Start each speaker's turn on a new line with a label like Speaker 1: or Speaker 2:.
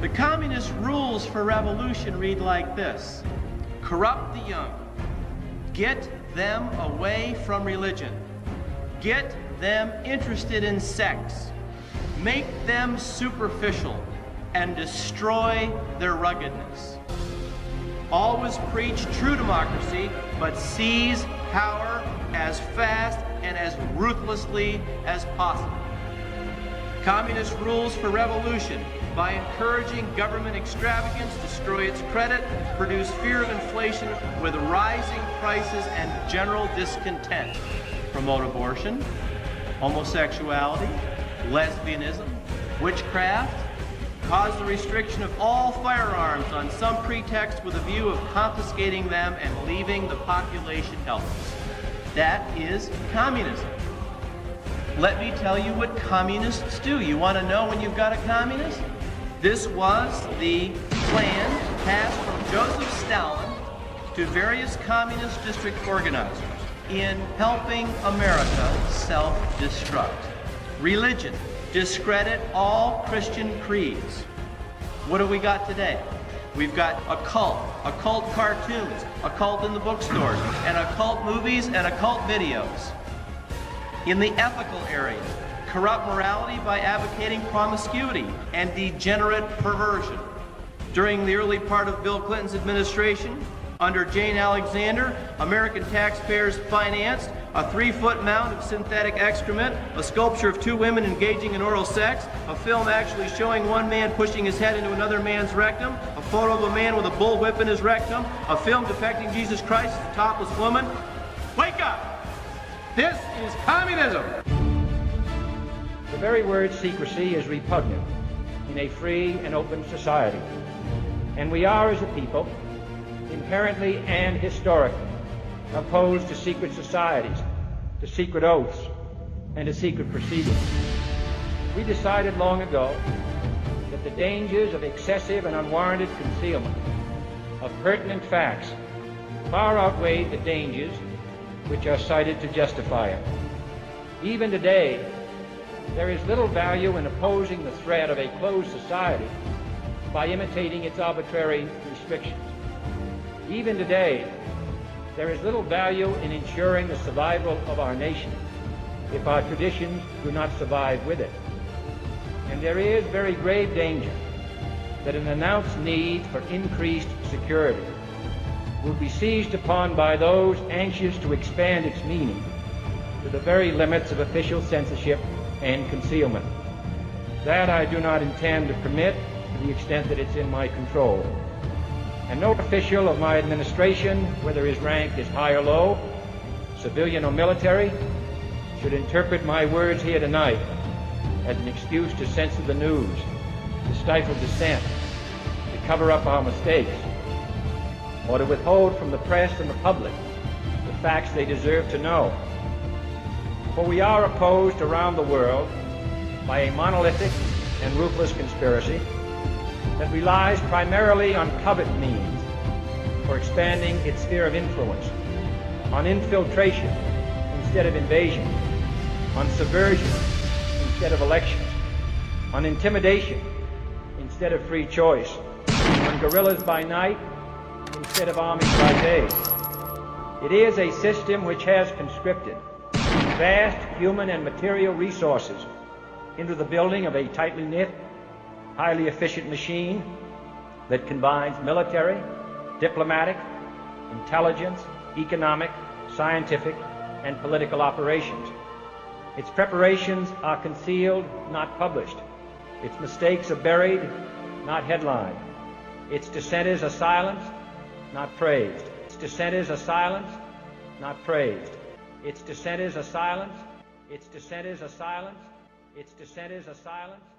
Speaker 1: The communist rules for revolution read like this: corrupt the young, get them away from religion, get them interested in sex, make them superficial, and destroy their ruggedness. Always preach true democracy, but seize power as fast and as ruthlessly as possible. Communist rules for revolution by encouraging government extravagance, destroy its credit, produce fear of inflation with rising prices and general discontent, promote abortion, homosexuality, lesbianism, witchcraft, cause the restriction of all firearms on some pretext with a view of confiscating them and leaving the population helpless. That is communism. Let me tell you what communists do. You want to know when you've got a communist? This was the plan passed from Joseph Stalin to various communist district organizers in helping America self-destruct. Religion, discredit all Christian creeds. What have we got today? We've got occult cartoons, occult in the bookstores, and occult movies and occult videos. In the ethical area, corrupt morality by advocating promiscuity and degenerate perversion. During the early part of Bill Clinton's administration, under Jane Alexander, American taxpayers financed a 3-foot mound of synthetic excrement, a sculpture of 2 women engaging in oral sex, a film actually showing one man pushing his head into another man's rectum, a photo of a man with a bullwhip in his rectum, a film depicting Jesus Christ as a topless woman. Wake up! This is communism!
Speaker 2: The very word secrecy is repugnant in a free and open society. And we are, as a people, inherently and historically opposed to secret societies, to secret oaths, and to secret proceedings. We decided long ago that the dangers of excessive and unwarranted concealment of pertinent facts far outweighed the dangers which are cited to justify it. Even today, there is little value in opposing the threat of a closed society by imitating its arbitrary restrictions. Even today, there is little value in ensuring the survival of our nation if our traditions do not survive with it. And there is very grave danger that an announced need for increased security will be seized upon by those anxious to expand its meaning to the very limits of official censorship and concealment. That I do not intend to permit to the extent that it's in my control. And no official of my administration, whether his rank is high or low, civilian or military, should interpret my words here tonight as an excuse to censor the news, to stifle dissent, to cover up our mistakes, or to withhold from the press and the public the facts they deserve to know. For we are opposed around the world by a monolithic and ruthless conspiracy that relies primarily on covert means for expanding its sphere of influence, on infiltration instead of invasion, on subversion instead of elections, on intimidation instead of free choice, on guerrillas by night instead of armies by day. It is a system which has conscripted vast human and material resources into the building of a tightly knit, highly efficient machine that combines military, diplomatic, intelligence, economic, scientific, and political operations. Its preparations are concealed, not published. Its mistakes are buried, not headlined. Its dissenters are silenced, not praised. Its dissenters are silenced, not praised. Its dissenters are silenced. Its dissenters are silenced. Its dissenters are silenced.